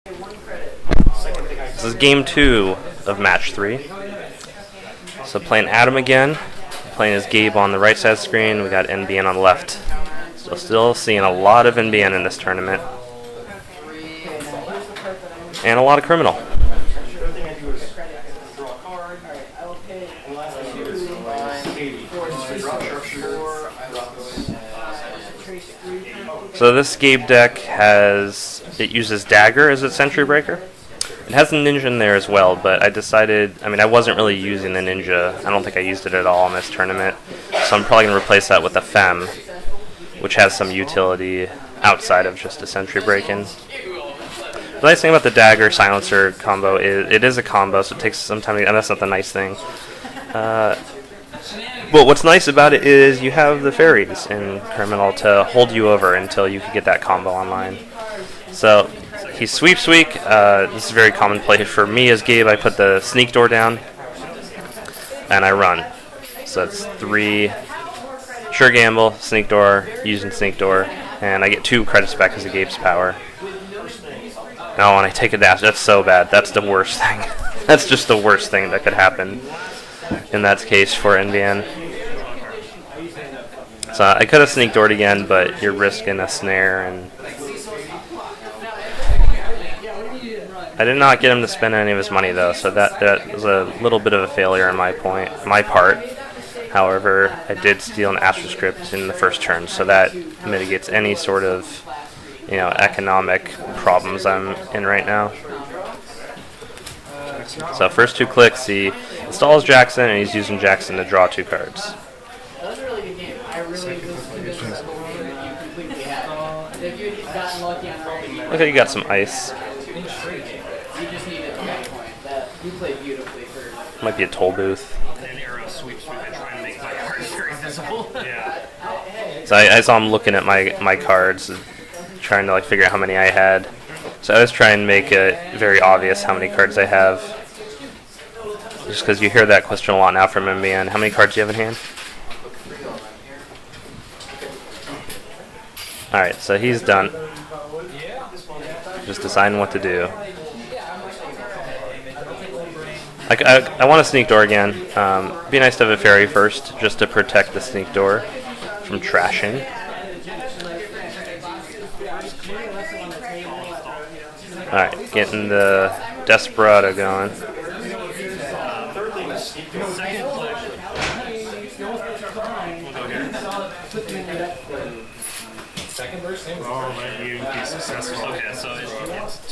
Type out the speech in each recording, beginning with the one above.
This is game 2 of match 3. So playing Adam again, playing as Gabe on the right side of the screen, we got NBN on the left. So still seeing a lot of NBN in this tournament. And a lot of Criminal. So this Gabe deck it uses Dagger as its Sentry Breaker. It has the Ninja in there as well, but I decided, I wasn't really using the Ninja. I don't think I used it at all in this tournament. So I'm probably going to replace that with a Fem, which has some utility outside of just a Sentry Break-In. The nice thing about the Dagger Silencer combo is it is a combo, so it takes some time to, and that's not the nice thing. But what's nice about it is you have the fairies in Criminal to hold you over until you can get that combo online. So he sweeps weak. This is very common play for me as Gabe. I put the sneak door down and I run. So it's 3 sure gamble, sneak door, using sneak door, and I get 2 credits back as a Gabe's power. No, and I take a dash. That's so bad. That's the worst thing. That's just the worst thing that could happen in that case for NBN. So I could have sneak doored again, but you're risking a snare, and I did not get him to spend any of his money though, so that was a little bit of a failure on my part. However, I did steal an Astroscript in the first turn, so that mitigates any sort of economic problems I'm in right now. So first 2 clicks, he installs Jackson, and he's using Jackson to draw 2 cards. Okay, you got some ice. Might be a toll booth. So I saw him looking at my cards, trying to figure out how many I had. So I was trying to make it very obvious how many cards I have. Just because you hear that question a lot now from MBN. How many cards do you have in hand? Alright, so he's done. Just deciding what to do. I want to sneak door again. Be nice to have a fairy first, just to protect the sneak door from trashing. Alright, getting the Desperado going. It's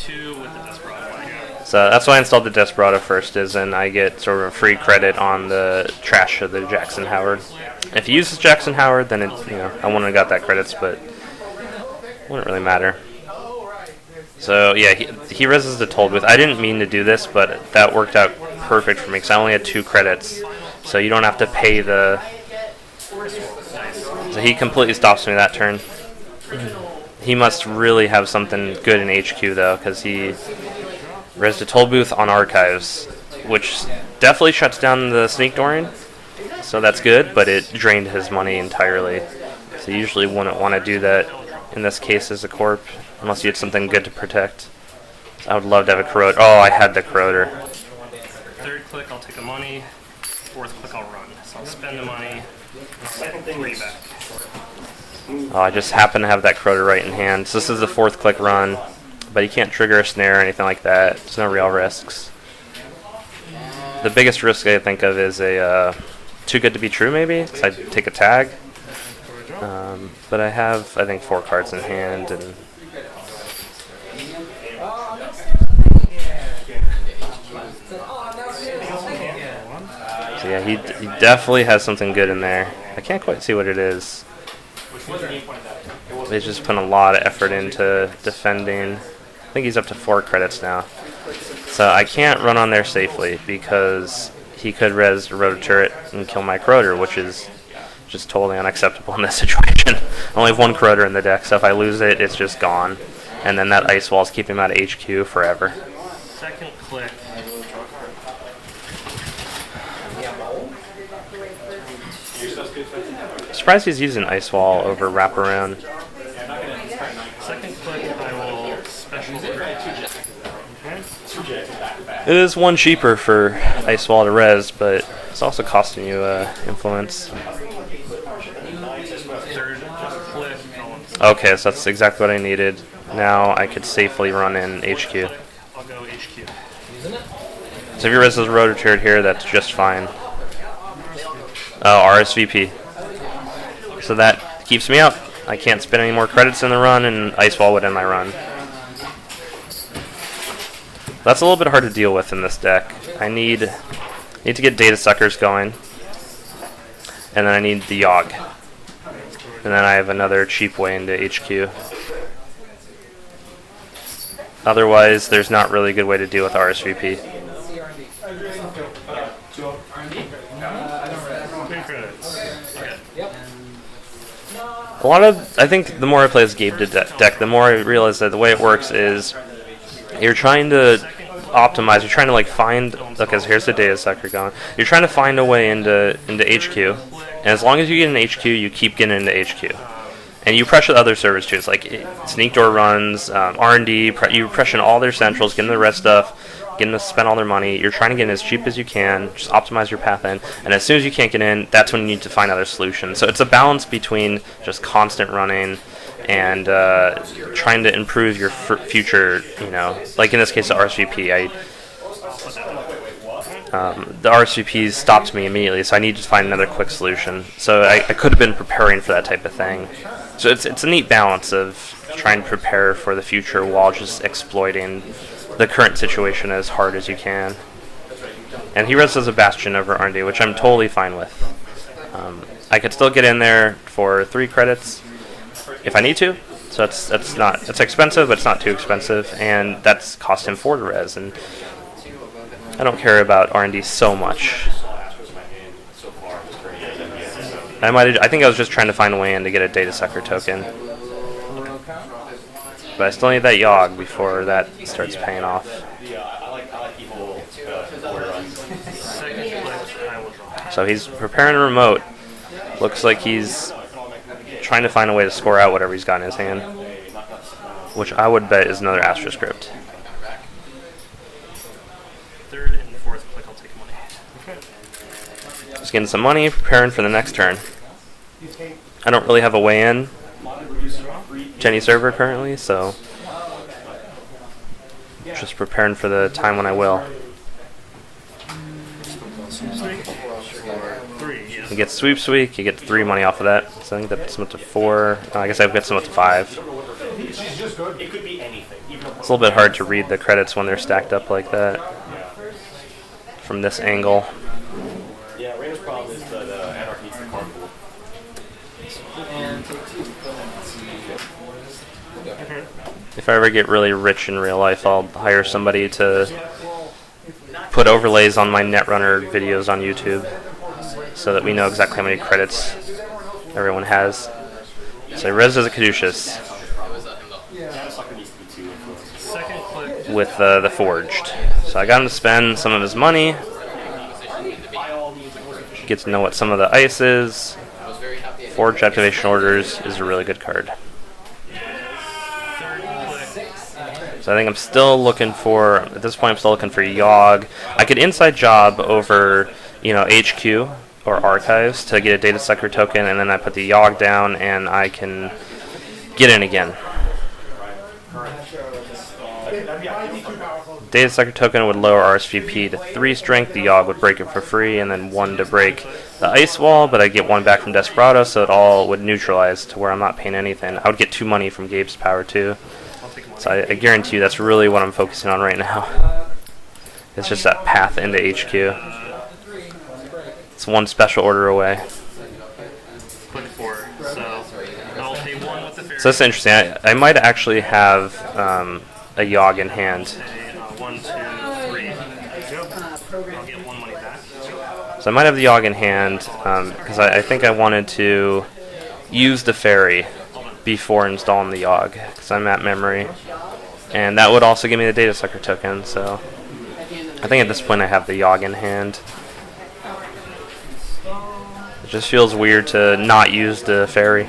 2 with the Desperado. So that's why I installed the Desperado first, and I get sort of a free credit on the trash of the Jackson Howard. If he uses Jackson Howard, then I wouldn't have got that credits, but it wouldn't really matter. So yeah, he reses the toll booth. I didn't mean to do this, but that worked out perfect for me because I only had 2 credits, so you don't have to pay the. So he completely stops me that turn. He must really have something good in HQ though, because he resed the toll booth on archives, which definitely shuts down the sneak dooring. So that's good, but it drained his money entirely. So you usually wouldn't want to do that in this case as a corp, unless you had something good to protect. So I would love to have a corroder. Oh, I had the corroder. 3rd click, I'll take the money. 4th click, I'll run. So I'll spend the money. Second thing, 3 back. Oh, I just happen to have that corroder right in hand. So this is the 4th click run, but you can't trigger a snare or anything like that. There's no real risks. The biggest risk I think of is a too good to be true, maybe, because I'd take a tag. But I have, I think, 4 cards in hand, and so yeah, he definitely has something good in there. I can't quite see what it is. He's just putting a lot of effort into defending. I think he's up to 4 credits now. So I can't run on there safely because he could res a rotor turret and kill my corroder, which is just totally unacceptable in this situation. I only have 1 corroder in the deck, so if I lose it, it's just gone. And then that ice wall's keeping him out of HQ forever. Second click. Surprised he's using ice wall over wraparound. Second click, I will special. It is one cheaper for Ice Wall to res, but it's also costing you influence. Third click. Okay, so that's exactly what I needed. Now I could safely run in HQ. I'll go HQ. So if you res this rotor turret here, that's just fine. Oh, RSVP. So that keeps me up. I can't spend any more credits in the run, and Ice Wall would end my run. That's a little bit hard to deal with in this deck. I need to get Data Suckers going, and then I need the Yogg. And then I have another cheap way into HQ. Otherwise, there's not really a good way to deal with RSVP. I think the more I play this Gabe deck, the more I realize that the way it works is you're trying to optimize, you're trying to like find, okay, so here's the Data Sucker going. You're trying to find a way into HQ, and as long as you get in HQ, you keep getting into HQ. And you pressure the other servers too. It's like Sneak Door runs, R&D, you pressure all their centrals, getting the red stuff, getting them to spend all their money. You're trying to get in as cheap as you can, just optimize your path in, and as soon as you can't get in, that's when you need to find other solutions. So it's a balance between just constant running and trying to improve your future, you know, like in this case the RSVP. The RSVPs stopped me immediately, so I need to find another quick solution. So I could have been preparing for that type of thing. So it's a neat balance of trying to prepare for the future while just exploiting the current situation as hard as you can. And he res as a Bastion over R&D, which I'm totally fine with. I could still get in there for 3 credits if I need to. So it's expensive, but it's not too expensive, and that's cost him 4 to res. And I don't care about R&D so much. I think I was just trying to find a way in to get a Data Sucker token. But I still need that Yogg before that starts paying off. So he's preparing a remote. Looks like he's trying to find a way to score out whatever he's got in his hand, which I would bet is another Astra script. Third and fourth click, I'll take money. Just getting some money, preparing for the next turn. I don't really have a way in Jenny server currently, so just preparing for the time when I will. You get Sweep Sweep, you get 3 money off of that, so I think that puts him up to 4. I guess I've got some up to 5. It's a little bit hard to read the credits when they're stacked up like that from this angle. Yeah, Rainer's problem is that Anarch needs the carpool. If I ever get really rich in real life, I'll hire somebody to put overlays on my Netrunner videos on YouTube so that we know exactly how many credits everyone has. So res as a Caduceus with the Forged. So I got him to spend some of his money. Get to know what some of the ice is. Forged Activation Orders is a really good card. So I think I'm still looking for, at this point I'm still looking for Yogg. I could inside job over, you know, HQ or Archives to get a Data Sucker token, and then I put the Yogg down and I can get in again. Data Sucker token would lower RSVP to 3 strength, the Yogg would break it for free, and then 1 to break the ice wall, but I'd get 1 back from Desperado, so it all would neutralize to where I'm not paying anything. I would get 2 money from Gabe's power too. So I guarantee you that's really what I'm focusing on right now. It's just that path into HQ. It's 1 special order away. Click 4. So I'll pay 1 with the fairy. So that's interesting. I might actually have a Yogg in hand. 1, 2, 3. I'll get 1 money back. So I might have the Yogg in hand because I think I wanted to use the fairy before installing the Yogg because I'm at memory, and that would also give me the Data Sucker token. So I think at this point I have the Yogg in hand. It just feels weird to not use the fairy.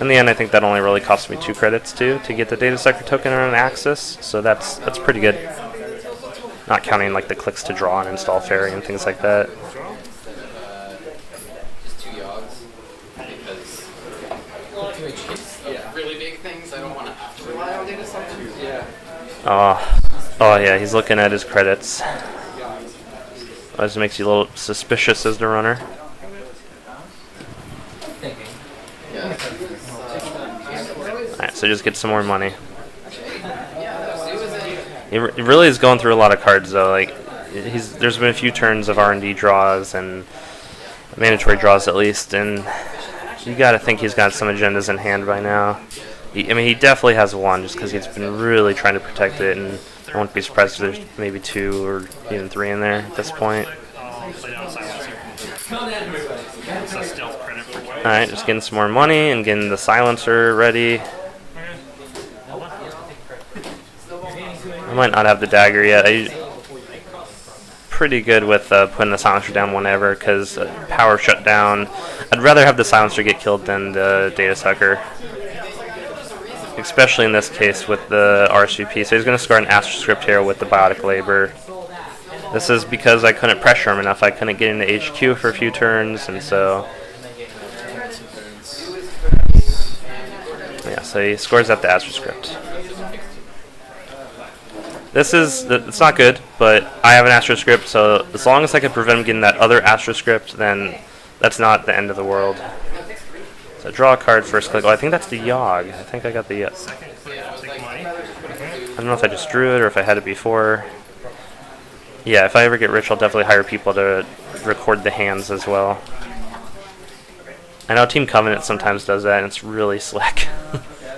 In the end, I think that only really cost me 2 credits to get the data sucker token on an axis, so that's pretty good. Not counting like the clicks to draw and install fairy and things like that. Just 2 yogs because really big things. I don't want to have to rely on data suckers. Yeah. Oh yeah, he's looking at his credits. That just makes you a little suspicious as the runner. Alright, so just get some more money. He really is going through a lot of cards though. Like, there's been a few turns of R&D draws and mandatory draws at least, and you gotta think he's got some agendas in hand by now. I mean, he definitely has one just because he's been really trying to protect it, and I wouldn't be surprised if there's maybe 2 or even 3 in there at this point. Alright, just getting some more money and getting the silencer ready. I might not have the dagger yet. I'm pretty good with putting the silencer down whenever, because power shut down. I'd rather have the silencer get killed than the data sucker. Especially in this case with the RSVP. So he's going to score an Astral Script here with the Biotic Labor. This is because I couldn't pressure him enough. I couldn't get into HQ for a few turns, and so... yeah, so he scores at the Astral Script. It's not good, but I have an Astral Script, so as long as I can prevent him getting that other Astral Script, then that's not the end of the world. So draw a card, first click. Oh, I think that's the Yogg. I think I got the... I don't know if I just drew it or if I had it before. Yeah, if I ever get rich, I'll definitely hire people to record the hands as well. I know Team Covenant sometimes does that, and it's really slick.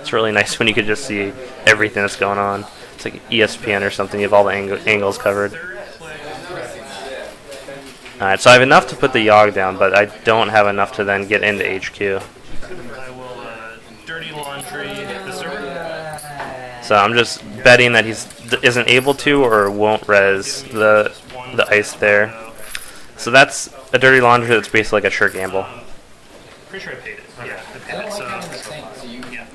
It's really nice when you can just see everything that's going on. It's like ESPN or something. You have all the angles covered. Alright, so I have enough to put the Yogg down, but I don't have enough to then get into HQ. I will dirty laundry the server. So I'm just betting that he isn't able to or won't res the ice there. So that's a dirty laundry that's basically like a sure gamble. Pretty sure I paid it. Yeah, I paid it. So yeah.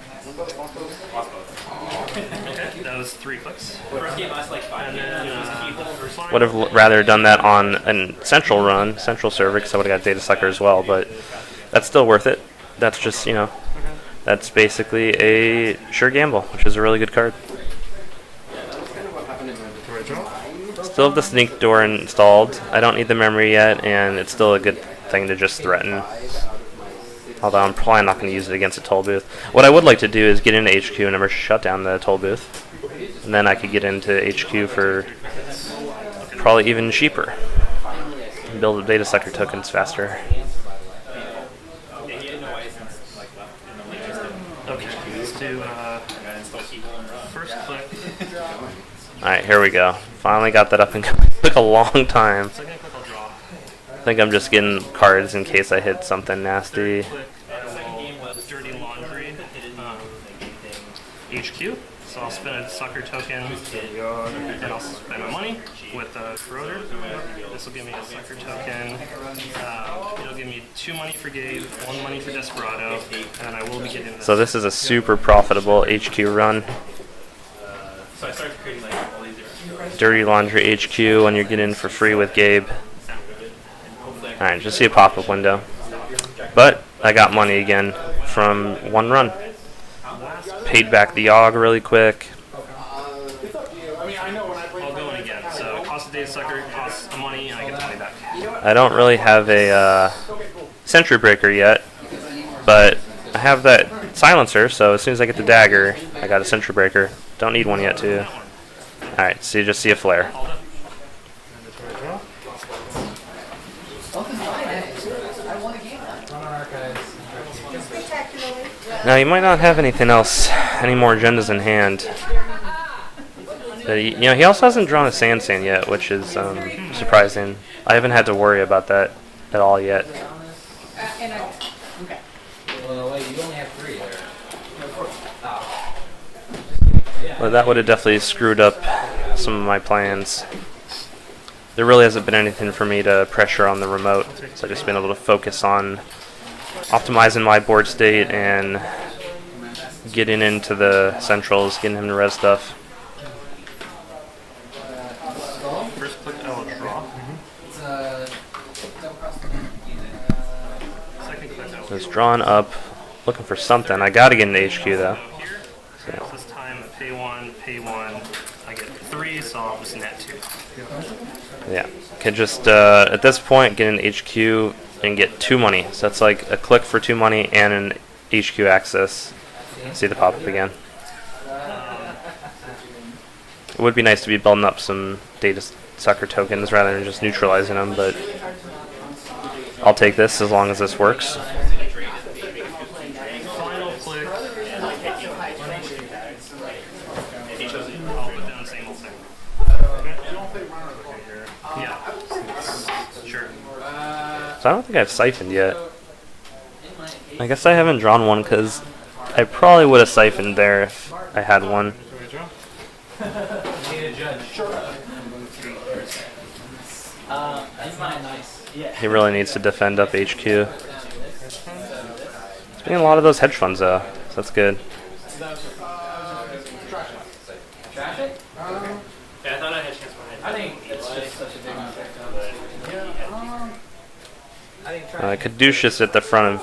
Okay, that was 3 clicks. And then Would have rather done that on a central run, central server, because I would have got data sucker as well, but that's still worth it. That's just, you know, that's basically a sure gamble, which is a really good card. Still have the sneak door installed. I don't need the memory yet, and it's still a good thing to just threaten. Although I'm probably not going to use it against a toll booth. What I would like to do is get into HQ and never shut down the toll booth. And then I could get into HQ for probably even cheaper. And build the data sucker tokens faster. okay, let's do first click. Alright, here we go. Finally got that up and going. Took a long time. Second click I'll draw. I think I'm just getting cards in case I hit something nasty. Click I will dirty laundry HQ. So I'll spend a sucker token, and I'll spend my money with the Corroder. This will give me a sucker token. It'll give me 2 money for Gabe, 1 money for Desperado, and I will be getting this. So this is a super profitable HQ run. So I started creating like all these Dirty Laundry HQ when you're getting in for free with Gabe. Alright, just see a pop-up window. But I got money again from 1 run. Paid back the Yogg really quick. I'll go in again. So cost of data sucker, costs the money, and I get the money back. I don't really have a Sentry Breaker yet, but I have that Silencer, so as soon as I get the Dagger, I got a Sentry Breaker. Don't need one yet, too. Alright, so you just see a flare. Now, you might not have anything else, any more agendas in hand. But he also hasn't drawn a Sand yet, which is surprising. I haven't had to worry about that at all yet. Well, that would have definitely screwed up some of my plans. There really hasn't been anything for me to pressure on the remote, so I've just been able to focus on optimizing my board state and getting into the centrals, getting him to res stuff. First click, I will draw. Second click, I will So it's drawn up, looking for something. I gotta get into HQ though. go here. So this time I pay one, I get 3, so I'll just net 2. Yeah, can just at this point get an HQ and get 2 money. So that's like a click for 2 money and an HQ access. See the pop up again. It would be nice to be building up some data sucker tokens rather than just neutralizing them, but I'll take this as long as this works. Final click. I'll put down same old thing. Yeah. Sure. So I don't think I've siphoned yet. I guess I haven't drawn one because I probably would have siphoned there if I had one. He really needs to defend up HQ. There's been a lot of those hedge funds though, so that's good. Yeah, I thought I had a chance behind. I think it's just such a big effect. Caduceus at the front of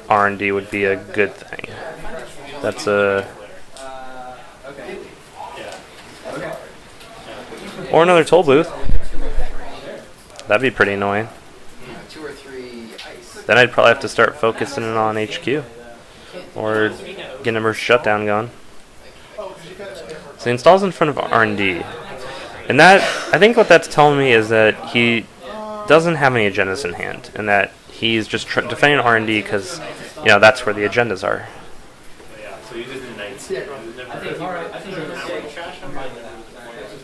R&D would be a good thing. That's a... Or another toll booth. That'd be pretty annoying. 2 or 3 ice. Then I'd probably have to start focusing on HQ. Or get a shutdown going. So he installs in front of R&D. And that, I think what that's telling me is that he doesn't have any agendas in hand. And that he's just defending R&D because, you know, that's where the agendas are. So you did the knights.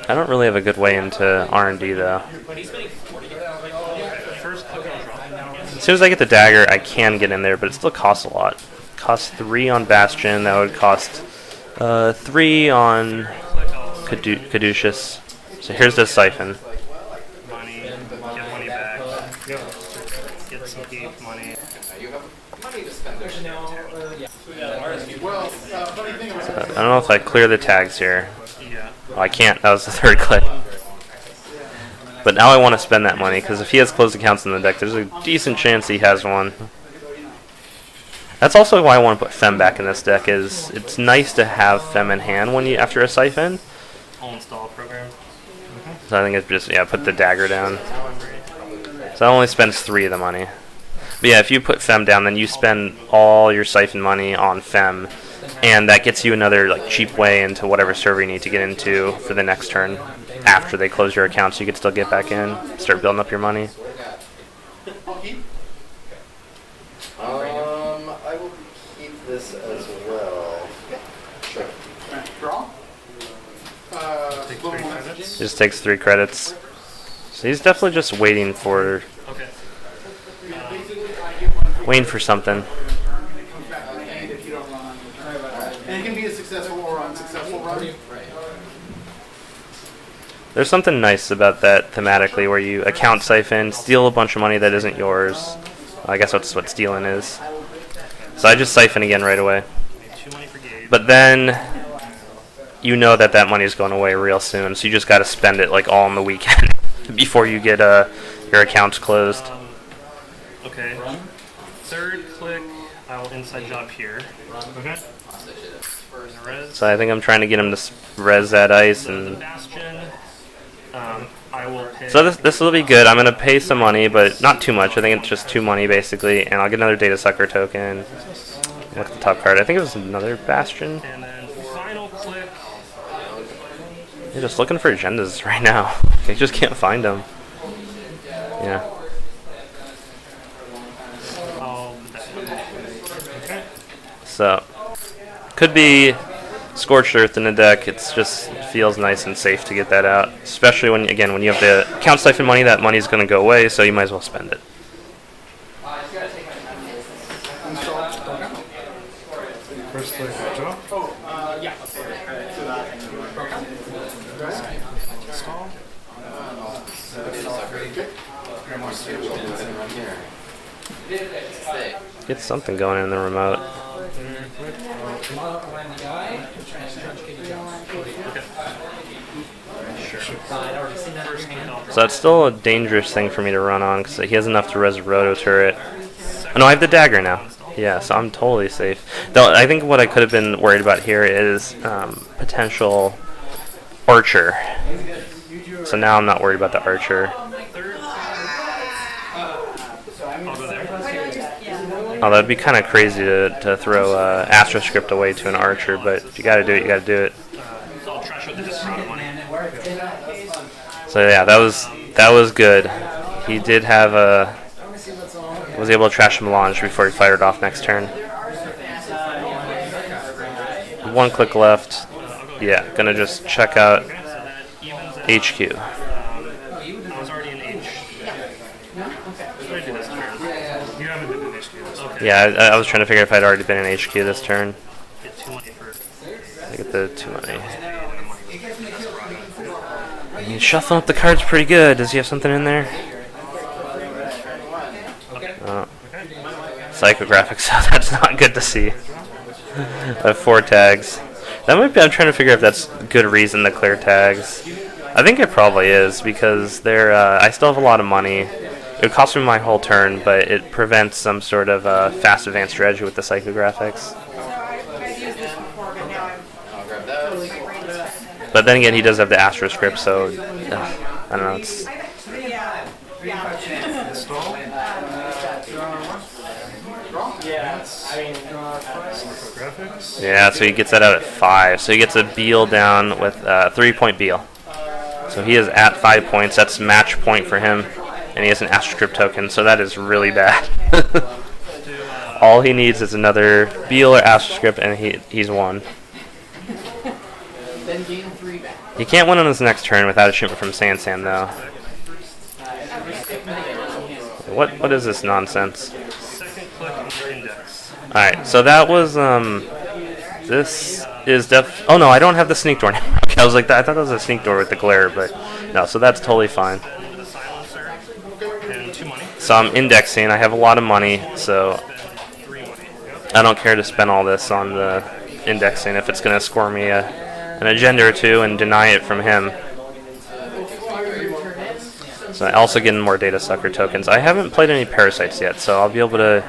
I don't really have a good way into R&D though. First click, I'll draw. As soon as I get the dagger, I can get in there, but it still costs a lot. It costs 3 on Bastion. That would cost 3 on Caduceus. So here's the siphon. Money, get money back. Get some deep money. You have money to spend. I don't know if I clear the tags here. Yeah. Oh, I can't. That was the 3rd click. But now I want to spend that money, because if he has closed accounts in the deck, there's a decent chance he has one. That's also why I want to put Fem back in this deck, is it's nice to have Fem in hand when you after a siphon. I'll install a program. So I think it's just, yeah, put the dagger down. So that only spends 3 of the money. But yeah, if you put Fem down, then you spend all your siphon money on Fem, and that gets you another like cheap way into whatever server you need to get into for the next turn. After they close your account, so you can still get back in, start building up your money. I will keep this as well. Sure. Draw? Take 3 credits. It just takes 3 credits. So he's definitely just waiting for Okay. something. And it can be a successful or unsuccessful run. There's something nice about that thematically, where you account siphon, steal a bunch of money that isn't yours. I guess that's what stealing is. So I just siphon again right away. Made 2 money for Gabe. But then you know that that money is going away real soon, so you just got to spend it like all on the weekend before you get your accounts closed. Okay. 3rd click, I will inside job here. Okay. Res. So I think I'm trying to get him to res that ice, The and Bastion. I will pay. so this will be good. I'm gonna pay some money, but not too much. I think it's just 2 money basically, and I'll get another data sucker token. Look at the top card. I think it was another Bastion. And then final click. You're just looking for agendas right now. I just can't find them. Yeah. I'll put that. Okay. So could be Scorched Earth in the deck. It's just feels nice and safe to get that out, especially when you have the account siphon money. That money's going to go away, so you might as well spend it. First click, draw. Get something going in the remote. So that's still a dangerous thing for me to run on because he has enough to res a roto turret. Oh, no, I have the dagger now. Yeah, so I'm totally safe. Though I think what I could have been worried about here is potential archer. So now I'm not worried about the archer. Oh, that'd be kind of crazy to throw Astroscript away to an archer, but if you gotta do it, you gotta do it. So yeah, that was good. He did have was able to trash him launch before he fired off next turn. 1 click left. Yeah, gonna just check out HQ. I was already in H. You haven't been in HQ. Okay. Yeah, I was trying to figure if I'd already been in HQ this turn. Get 2 money for. I get the 2 money. He's shuffling up the cards pretty good. Does he have something in there? Oh. Psychographics, so that's not good to see. I have 4 tags. That might be, I'm trying to figure if that's good reason to clear tags. I think it probably is, because they're, I still have a lot of money. It would cost me my whole turn, but it prevents some sort of fast advanced strategy with the psychographics. But then again, he does have the Astroscript, so I don't know. It's yeah, so he gets that out at 5. So he gets a Beal down with 3-point Beal. So he is at 5 points. That's match point for him, and he has an Astroscript token. So that is really bad. All he needs is another Beal or Astroscript, and he's won. He can't win on his next turn without a shipment from Sansan, though. What is this nonsense? Second click on your index. Alright, so that was, this is oh no, I don't have the sneak door now. Okay, I was like, I thought that was a sneak door with the glare, but no, so that's totally fine. The silencer and 2 money. So I'm indexing, I have a lot of money, so 3 money. I don't care to spend all this on the indexing if it's going to score me an agenda or 2 and deny it from him. So I also getting more data sucker tokens. I haven't played any parasites yet, so I'll be able to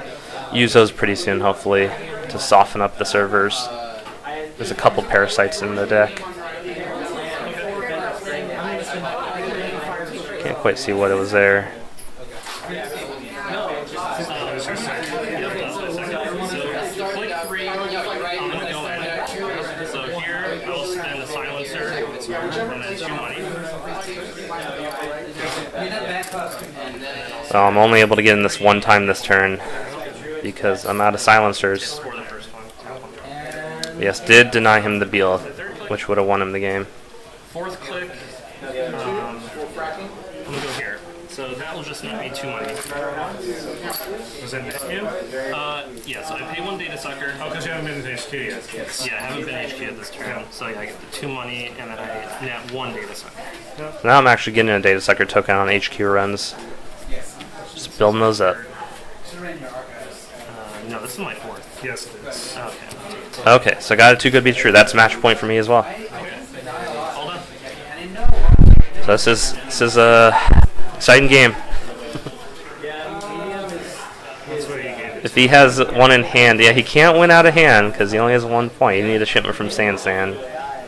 use those pretty soon, hopefully, to soften up the servers. There's a couple parasites in the deck. Can't quite see what it was there. Click 3, I'm going to go in. So here, I'll spend the silencer and then 2 money. So I'm only able to get in this one time this turn because I'm out of silencers. Score the first one. Yes, did deny him the Beal, which would have won him the game. 4th click, I'm going to go here. So that will just net me 2 money. Was that HQ? Yeah, so I pay 1 data sucker. Oh, because you haven't been in HQ yet. Yeah, I haven't been HQ at this turn. So yeah, I get the 2 money and then I net 1 data sucker. Now I'm actually getting a data sucker token on HQ runs. Just building those up. No, this is my 4th. Yes, it is. Okay. Okay, so I got it too good to be true. That's match point for me as well. All done. So this is a exciting game. If he has 1 in hand, yeah, he can't win out of hand because he only has 1 point. You need a shipment from Sansan.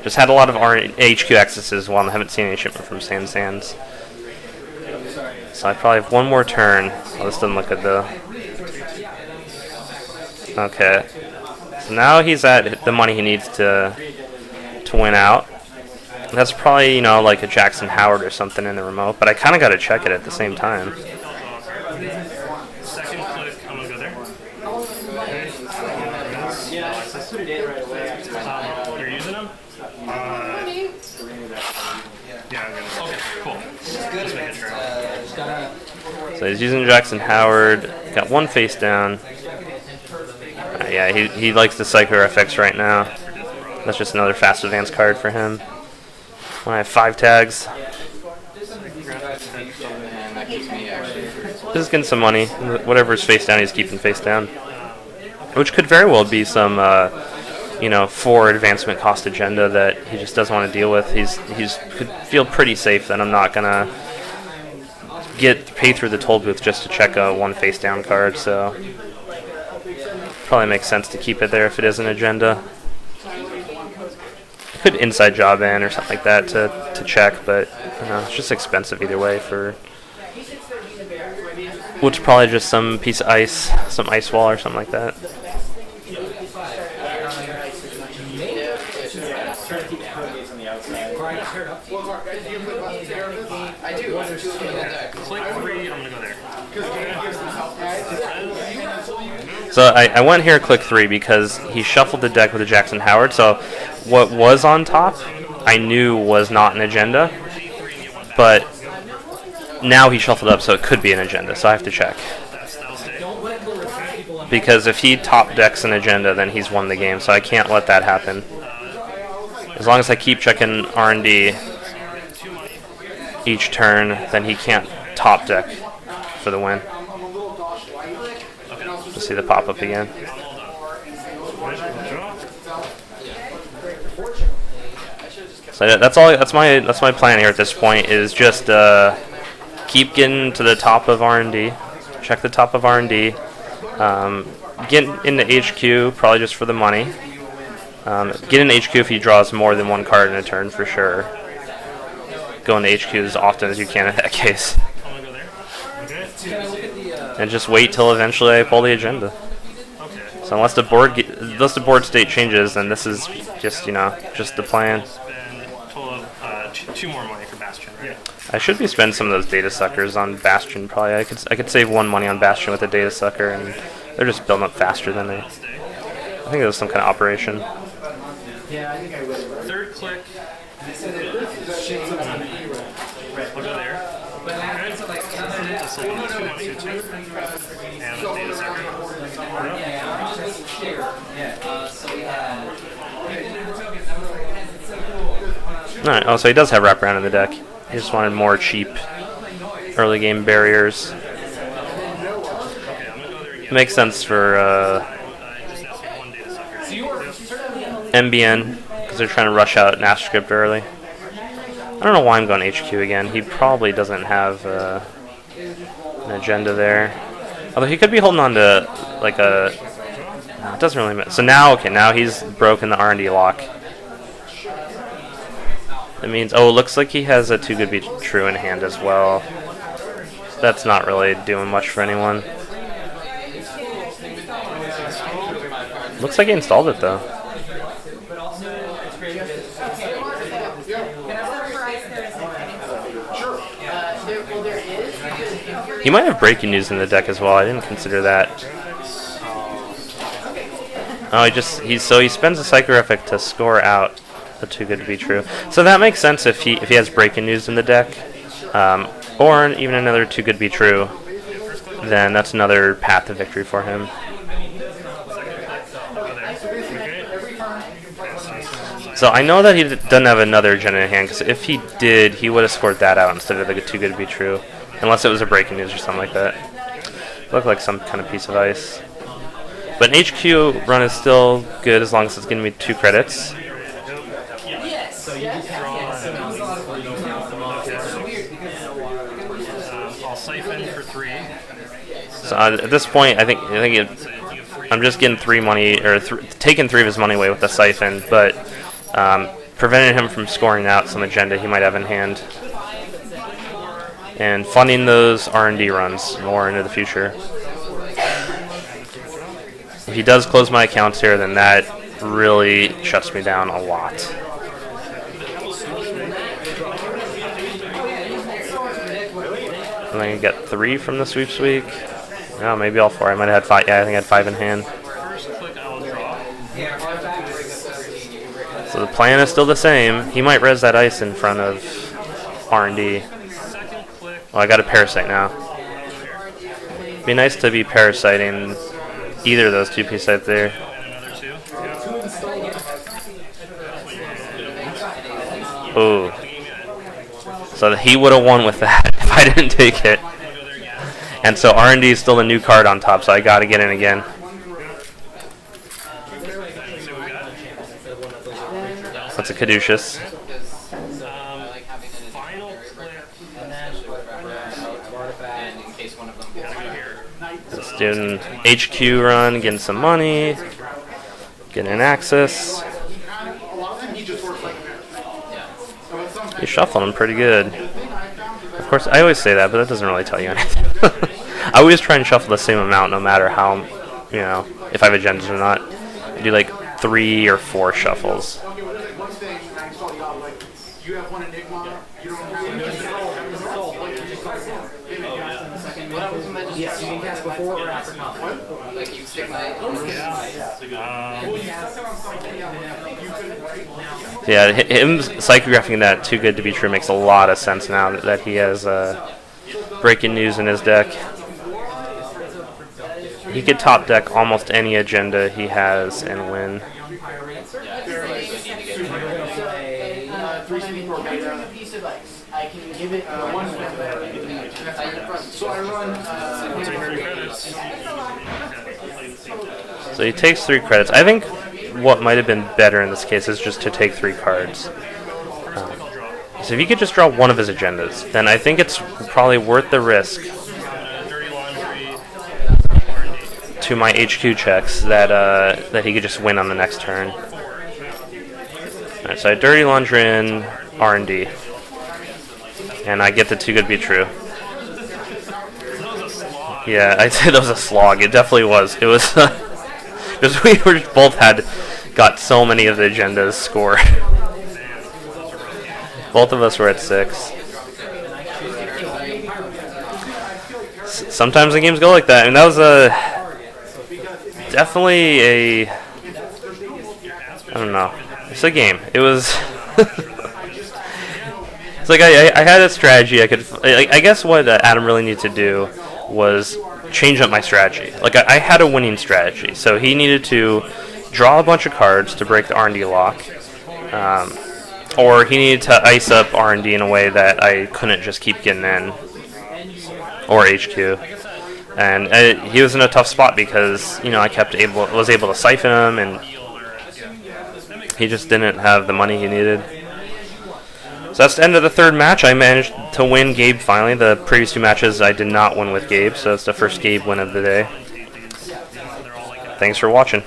Just had a lot of HQ accesses while I haven't seen any shipment from Sansans. So I probably have 1 more turn. Oh, this doesn't look good though. Okay. So now he's at the money he needs to win out. That's probably, you know, like a Jackson Howard or something in the remote, but I kind of got to check it at the same time. Second click, I'm going to go there. You're using them? Yeah, I'm going to. Okay, cool. Just making sure. So he's using Jackson Howard. Got 1 face down. Yeah, he likes the Psycho FX right now. That's just another fast advance card for him. When I have 5 tags. Just getting some money. Whatever's face down, he's keeping face down. which could very well be some, you know, 4 advancement cost agenda that he just doesn't want to deal with. He's could feel pretty safe that I'm not gonna pay through the toll booth just to check a 1 face down card. So probably makes sense to keep it there if it is an agenda. Could inside job in or something like that to check, but you know, it's just expensive either way for which probably just some piece of ice, some ice wall or something like that. Click 3, I'm gonna go there. So I went here click 3 because he shuffled the deck with a Jackson Howard, so what was on top I knew was not an agenda, but now he shuffled up so it could be an agenda, so I have to check. Because if he top decks an agenda, then he's won the game, so I can't let that happen. As long as I keep checking R&D each turn, then he can't top deck for the win. We'll see the pop-up again. So that's all. That's my plan here at this point. Is just keep getting to the top of R&D. Check the top of R&D. Get into HQ probably just for the money. Get into HQ if he draws more than 1 card in a turn for sure. Go into HQ as often as you can in that case. And just wait till eventually I pull the agenda. So unless the board state changes, then this is just, you know, just the plan. Total of 2 more money for Bastion. Yeah. I should be spending some of those data suckers on Bastion. Probably I could save 1 money on Bastion with a data sucker, and they're just building up faster than I think it was some kind of operation. Third click. I'll go there. This will be 2 money too. And the data sucker. Alright, oh, so he does have wraparound in the deck. He just wanted more cheap early game barriers. Makes sense for MBN, because they're trying to rush out Nash script early. I don't know why I'm going HQ again. He probably doesn't have an agenda there. Although he could be holding on to like a... No, it doesn't really matter. So now, okay, now he's broken the R&D lock. That means, oh, it looks like he has a too good be true in hand as well. That's not really doing much for anyone. Looks like he installed it though. He might have breaking news in the deck as well. I didn't consider that. Oh, he spends a psychorific to score out a too good to be true. So that makes sense if he has breaking news in the deck, or even another too good to be true. Then that's another path to victory for him. So I know that he doesn't have another agenda in hand, because if he did, he would have scored that out instead of the too good to be true, unless it was a breaking news or something like that. It looked like some kind of piece of ice. But an HQ run is still good as long as it's giving me 2 credits. I'll siphon for 3. So at this point, I'm just getting 3 money, or taking 3 of his money away with the siphon, but preventing him from scoring out some agenda he might have in hand, and funding those R&D runs more into the future. If he does close my accounts here, then that really shuts me down a lot. And then you get 3 from the sweeps week. No, maybe all 4. I might have had 5. Yeah, I think I had 5 in hand. So the plan is still the same. He might res that ice in front of R&D. Well, I got a parasite now. It'd be nice to be parasiting either of those 2 pieces right there. Ooh. So he would have won with that if I didn't take it. And so R&D is still a new card on top, so I got to get in again. That's a caduceus. Final clip. Just doing HQ run, getting some money, getting an access. He's shuffling them pretty good. Of course, I always say that, but that doesn't really tell you anything. I always try and shuffle the same amount no matter how, you know, if I have agendas or not. I do like 3 or 4 shuffles. Yes, you can cast before or after combat. Like you stick my. Yeah, him psychographing that too good to be true makes a lot of sense now that he has breaking news in his deck. He could top deck almost any agenda he has and win. I can give it one. So I run. So he takes 3 credits. I think what might have been better in this case is just to take 3 cards. So if he could just draw one of his agendas, then I think it's probably worth the risk to my HQ checks that he could just win on the next turn. Alright, so I Dirty Laundry in R&D. And I get the too good to be true. Yeah, I'd say that was a slog. It definitely was. It was because we were both got so many of the agendas scored. Both of us were at 6. Sometimes the games go like that, and that was definitely a. I don't know. It's a game. It was. It's like I had a strategy. I guess what Adam really needed to do was change up my strategy. Like I had a winning strategy, so he needed to draw a bunch of cards to break the R&D lock, or he needed to ice up R&D in a way that I couldn't just keep getting in, or HQ. And he was in a tough spot because I was able to siphon him, and he just didn't have the money he needed. So that's the end of the 3rd match. I managed to win Gabe finally. The previous 2 matches I did not win with Gabe, so it's the first Gabe win of the day. Thanks for watching.